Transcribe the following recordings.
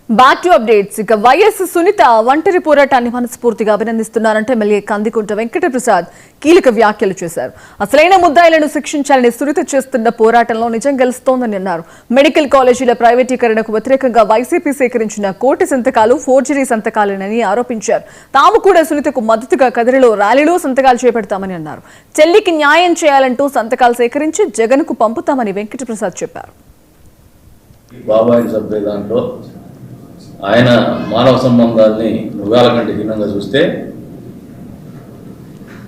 Back to updates. ఇక YS Sunitha ఒంటరి పోరాటాన్ని మనస్ఫూర్తిగా అభినందిస్తున్నారంటే ఎమ్మెల్యే కందికుంట వెంకటప్రసాద్ కీలక వ్యాఖ్యలు చేశారు. అసలైన ముద్దాయిలను శిక్షించాలని సునీత చేస్తున్న పోరాటంలో నిజం గెలుస్తోందని అన్నారు. మెడికల్ కాలేజీల ప్రైవేటీకరణకు వ్యతిరేకంగా వైసీపీ సేకరించిన కోటి సంతకాలు ఫోర్జరీ సంతకాలేనని ఆరోపించారు. తాము కూడా సునీతకు మద్దతుగా కదిరిలో ర్యాలీలో సంతకాలు చేపడతామని అన్నారు. చెల్లికి న్యాయం చేయాలంటూ సంతకాలు సేకరించి జగన్కు పంపుతామని వెంకటప్రసాద్ చెప్పారు. ఆయన మానవ సంబంధాల్ని మృగాల కంటే హీనంగా చూస్తే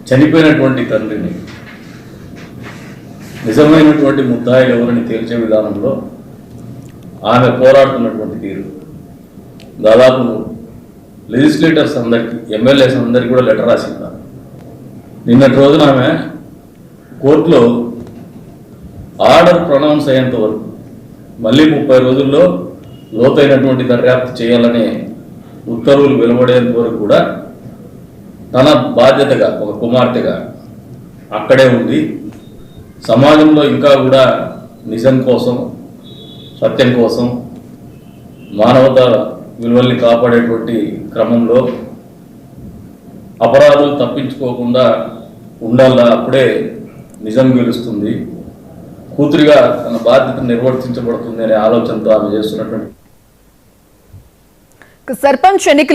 చనిపోయినటువంటి తండ్రిని నిజమైనటువంటి ముద్దాయిలు ఎవరిని తేల్చే విధానంలో ఆమె పోరాడుతున్నటువంటి తీరు దాదాపు లెజిస్లేటర్స్ అందరికీ ఎమ్మెల్యేస్ అందరికీ కూడా లెటర్ రాసింది. నిన్నటి రోజున ఆమె కోర్టులో ఆర్డర్ ప్రొనౌన్స్ అయ్యేంత వరకు మళ్ళీ 30 రోజుల్లో లోతైనటువంటి దర్యాప్తు చేయాలనే ఉత్తర్వులు వెలువడేంత వరకు కూడా తన బాధ్యతగా ఒక కుమార్తెగా అక్కడే ఉంది. సమాజంలో ఇంకా కూడా నిజం కోసం, సత్యం కోసం, మానవతా విలువల్ని కాపాడేటువంటి క్రమంలో అపరాధులు తప్పించుకోకుండా ఉండాలా, అప్పుడే నిజం గెలుస్తుంది, కూతురిగా తన బాధ్యత నిర్వర్తించబడుతుంది అనే ఆలోచనతో ఆమె చేస్తున్నటువంటి సర్పంచ్ ఎన్నికల